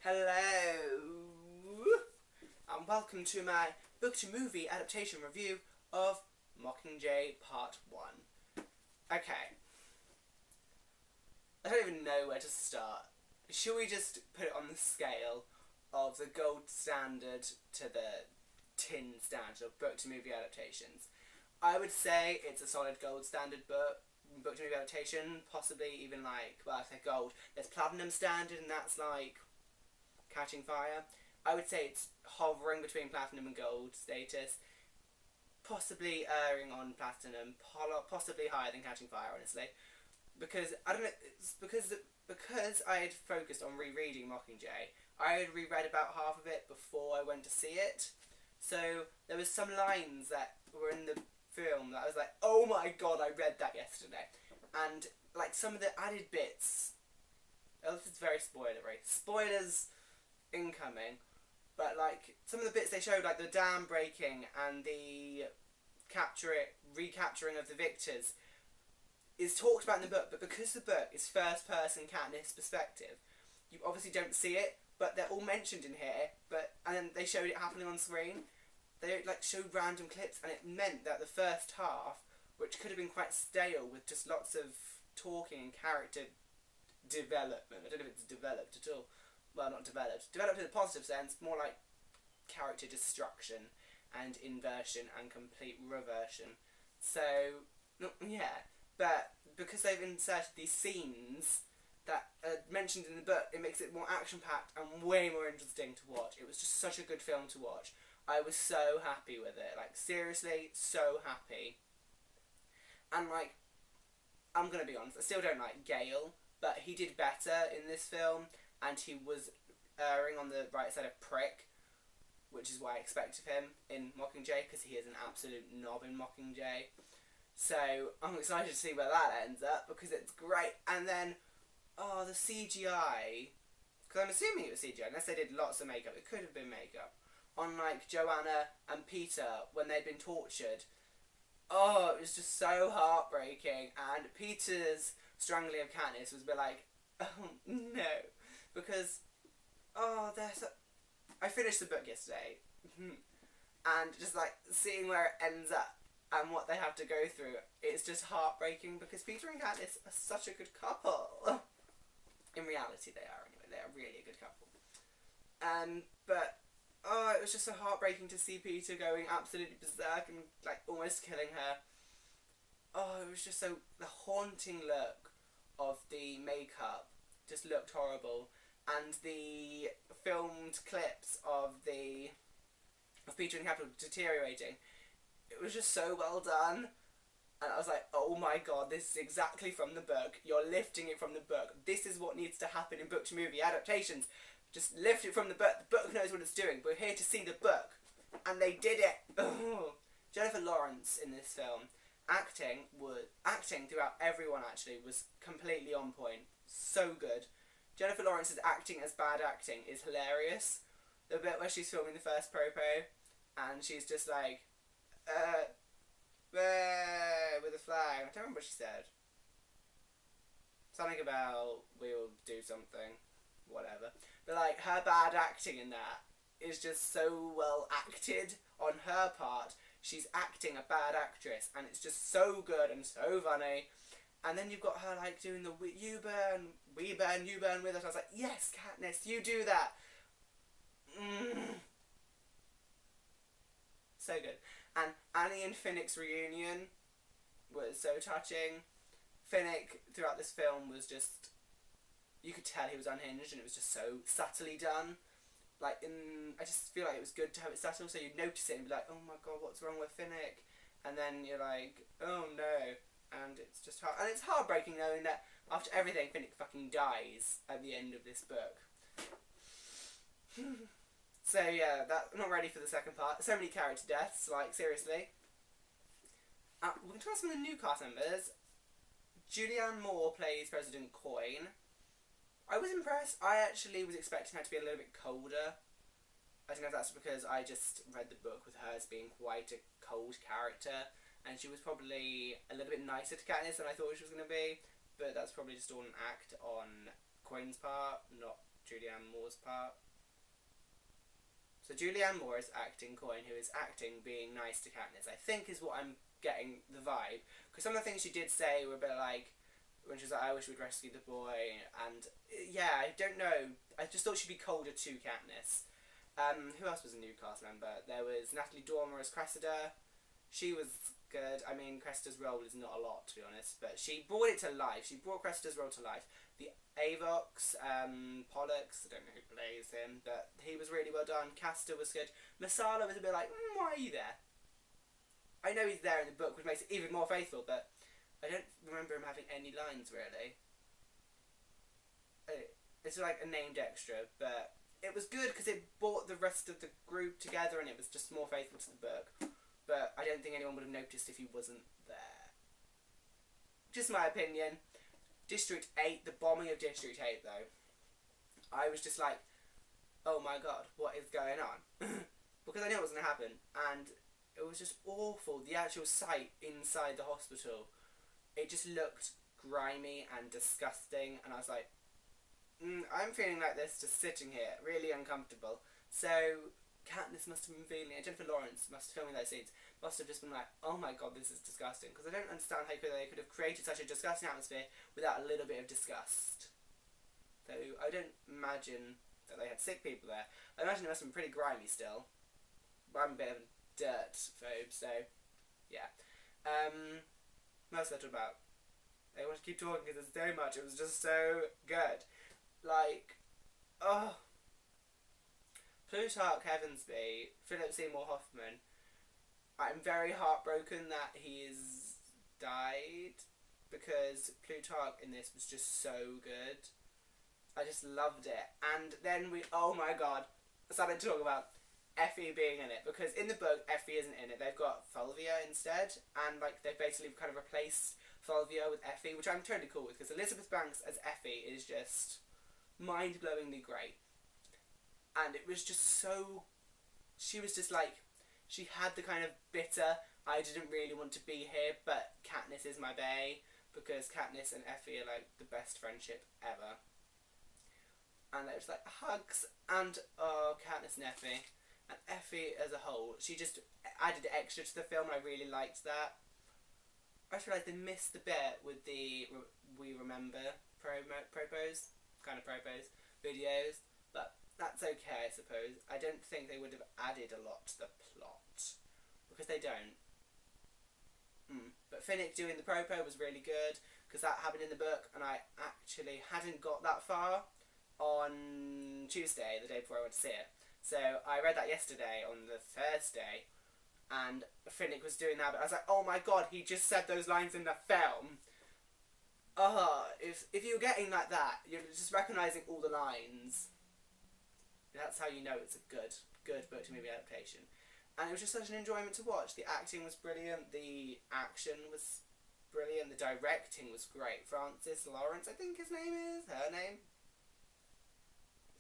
Hello, and welcome to my book to movie adaptation review of Mockingjay Part 1. Okay, I don't even know where to start. Should we just put it on the scale of the gold standard to the tin standard of book to movie adaptations? I would say it's a solid gold standard book to movie adaptation, possibly even like, well, I say gold. There's platinum standard, and that's like Catching Fire. I would say it's hovering between platinum and gold status, possibly erring on platinum, possibly higher than Catching Fire, honestly. Because I don't know, it's because I had focused on rereading Mockingjay. I had reread about half of it before I went to see it, so there was some lines that were in the film that I was like, oh my god, I read that yesterday. And like some of the added bits, this is very spoilery, spoilers incoming, but like some of the bits they showed, like the dam breaking and the recapturing of the victors, is talked about in the book, but because the book is first person Katniss perspective, you obviously don't see it, but they're all mentioned in here, and then they showed it happening on screen. They like showed random clips, and it meant that the first half, which could have been quite stale with just lots of talking and character development, I don't know if it's developed at all, well, not developed in a positive sense, more like character destruction and inversion and complete reversion. So, yeah, but because they've inserted these scenes that are mentioned in the book, it makes it more action-packed and way more interesting to watch. It was just such a good film to watch. I was so happy with it, like seriously, so happy. And like, I'm gonna be honest, I still don't like Gale, but he did better in this film, and he was erring on the right side of prick, which is what I expect of him in Mockingjay, because he is an absolute knob in Mockingjay. So I'm excited to see where that ends up, because it's great. And then, the CGI, because I'm assuming it was CGI, unless they did lots of makeup, it could have been makeup, on like Joanna and Peter when they'd been tortured. Oh, it was just so heartbreaking, and Peter's strangling of Katniss was a bit like, oh no, because, I finished the book yesterday, and just like seeing where it ends up and what they have to go through, it's just heartbreaking, because Peter and Katniss are such a good couple. In reality they are, anyway, they are really a good couple. But it was just so heartbreaking to see Peter going absolutely berserk and like almost killing her. It was just so, the haunting look of the makeup just looked horrible, and the filmed clips of Peter and Capital deteriorating, it was just so well done. And I was like, oh my god, this is exactly from the book. You're lifting it from the book. This is what needs to happen in book to movie adaptations. Just lift it from the book. The book knows what it's doing. We're here to see the book. And they did it. Oh. Jennifer Lawrence in this film, acting throughout everyone actually was completely on point. So good. Jennifer Lawrence's acting as bad acting is hilarious. The bit where she's filming the first propo, and she's just like, with a flag. I don't remember what she said. Something about, we'll do something. Whatever. But like, her bad acting in that is just so well acted on her part. She's acting a bad actress, and it's just so good and so funny. And then you've got her like doing the you burn, we burn, you burn with us. I was like, yes, Katniss, you do that. So good. And Annie and Finnick's reunion was so touching. Finnick throughout this film was just, you could tell he was unhinged, and it was just so subtly done. Like, I just feel like it was good to have it subtle, so you'd notice it and be like, oh my god, what's wrong with Finnick? And then you're like, oh no. And it's just hard. And it's heartbreaking knowing that after everything, Finnick fucking dies at the end of this book. So yeah, I'm not ready for the second part. So many character deaths, like, seriously. We're going to try some of the new cast members. Julianne Moore plays President Coin. I was impressed. I actually was expecting her to be a little bit colder. I don't know if that's because I just read the book with her as being quite a cold character, and she was probably a little bit nicer to Katniss than I thought she was going to be, but that's probably just all an act on Coin's part, not Julianne Moore's part. So Julianne Moore is acting Coin, who is acting being nice to Katniss, I think is what I'm getting the vibe. Because some of the things she did say were a bit like, when she was like, I wish we'd rescue the boy, and yeah, I don't know. I just thought she'd be colder to Katniss. Who else was a new cast member? There was Natalie Dormer as Cressida. She was good. I mean, Cressida's role is not a lot, to be honest, but she brought it to life. She brought Cressida's role to life. The Avox, Pollux, I don't know who plays him, but he was really well done. Castor was good. Masala was a bit like, why are you there? I know he's there in the book, which makes it even more faithful, but I don't remember him having any lines, really. It's like a named extra, but it was good because it brought the rest of the group together and it was just more faithful to the book. But I don't think anyone would have noticed if he wasn't there. Just my opinion. District 8, the bombing of District 8 though, I was just like, oh my god, what is going on? Because I knew it was going to happen, and it was just awful. The actual site inside the hospital, it just looked grimy and disgusting, and I was like, I'm feeling like this just sitting here, really uncomfortable. So Katniss must have been feeling it, Jennifer Lawrence must have filming those scenes, must have just been like, oh my god, this is disgusting, because I don't understand how they could have created such a disgusting atmosphere without a little bit of disgust. So I don't imagine that they had sick people there. I imagine it must have been pretty grimy still, but I'm a bit of a dirt phobe, so yeah. What else did I talk about? I want to keep talking because there's so much. It was just so good. Like, oh, Plutarch Heavensby, Philip Seymour Hoffman. I'm very heartbroken that he's died, because Plutarch in this was just so good. I just loved it. And then oh my god, something to talk about Effie being in it, because in the book Effie isn't in it. They've got Fulvia instead, and like they've basically kind of replaced Fulvia with Effie, which I'm totally cool with, because Elizabeth Banks as Effie is just mind-blowingly great. And it was just so, she was just like, she had the kind of bitter, I didn't really want to be here, but Katniss is my bae, because Katniss and Effie are like the best friendship ever. And it was like hugs, and oh, Katniss and Effie. And Effie as a whole, she just added extra to the film, and I really liked that. I just realised they missed the bit with the We Remember propos videos, but that's okay, I suppose. I don't think they would have added a lot to the plot, because they don't. But Finnick doing the propo was really good, because that happened in the book, and I actually hadn't got that far on Tuesday, the day before I went to see it. So I read that yesterday on the Thursday, and Finnick was doing that, but I was like, oh my god, he just said those lines in the film. If you're getting like that, you're just recognising all the lines. That's how you know it's a good book to movie adaptation. And it was just such an enjoyment to watch. The acting was brilliant, the action was brilliant, the directing was great. Francis Lawrence, I think her name.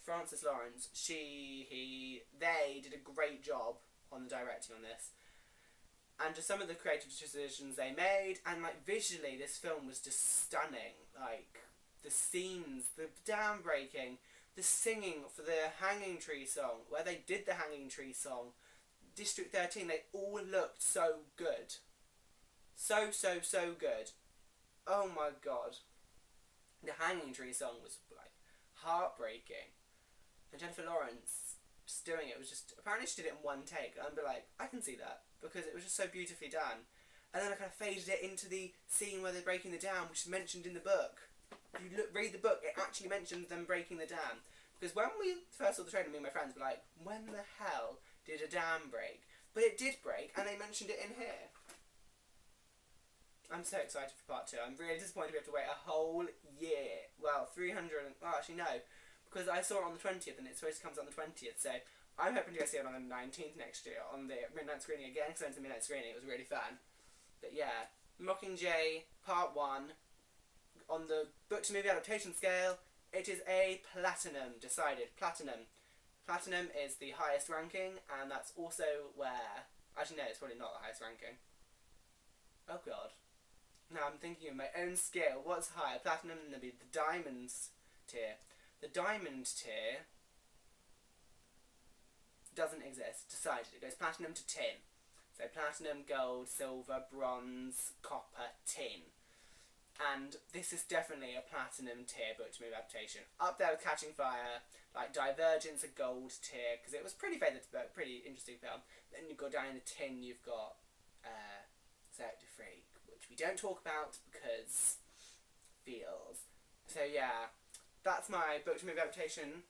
Francis Lawrence, they did a great job on the directing on this. And just some of the creative decisions they made, and like visually this film was just stunning. Like the scenes, the dam breaking, the singing for the Hanging Tree song, where they did the Hanging Tree song, District 13, they all looked so good. So good. Oh my god. The Hanging Tree song was like heartbreaking. And Jennifer Lawrence just doing it was just, apparently she did it in one take, and I'd be like, I can see that, because it was just so beautifully done. And then I kind of faded it into the scene where they're breaking the dam, which is mentioned in the book. If you read the book, it actually mentions them breaking the dam. Because when we first saw the trailer, me and my friends were like, when the hell did a dam break? But it did break, and they mentioned it in here. I'm so excited for part 2. I'm really disappointed we have to wait a whole year. Well, actually no, because I saw it on the 20th, and it's supposed to come out on the 20th, so I'm hoping to go see it on the 19th next year, on the midnight screening again, because I went to the midnight screening, it was really fun. But yeah, Mockingjay, part 1, on the book to movie adaptation scale, it is a platinum, decided, platinum. Platinum is the highest ranking, and that's also where, actually no, it's probably not the highest ranking. Oh god. Now I'm thinking of my own scale, what's higher? Platinum, and there'll be the diamonds tier. The diamond tier doesn't exist. Decided. It goes platinum to tin. So platinum, gold, silver, bronze, copper, tin. And this is definitely a platinum tier book to movie adaptation. Up there with Catching Fire, like Divergence, a gold tier, because it was pretty favourite book, pretty interesting film. Then you've got down in the tin, you've got Cirque du Freak, which we don't talk about because feels. So yeah, that's my book to movie adaptation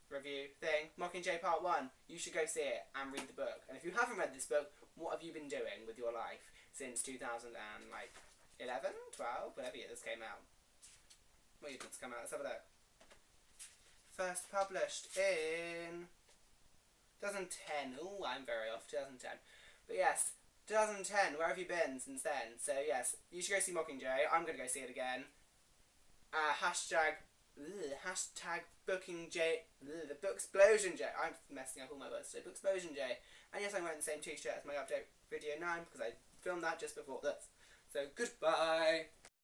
review thing. Mockingjay Part 1. You should go see it and read the book. And if you haven't read this book, what have you been doing with your life since 2011, 12, whatever year this came out? What year did this come out? Let's have a look. First published in 2010. Ooh, I'm very off. 2010. But yes, 2010. Where have you been since then? So yes, you should go see Mockingjay. I'm going to go see it again. Hashtag Bookingjay. The Booksplosionjay. I'm messing up all my words today. Booksplosionjay. And yes, I'm wearing the same t-shirt as my update video 9 because I filmed that just before this. So goodbye.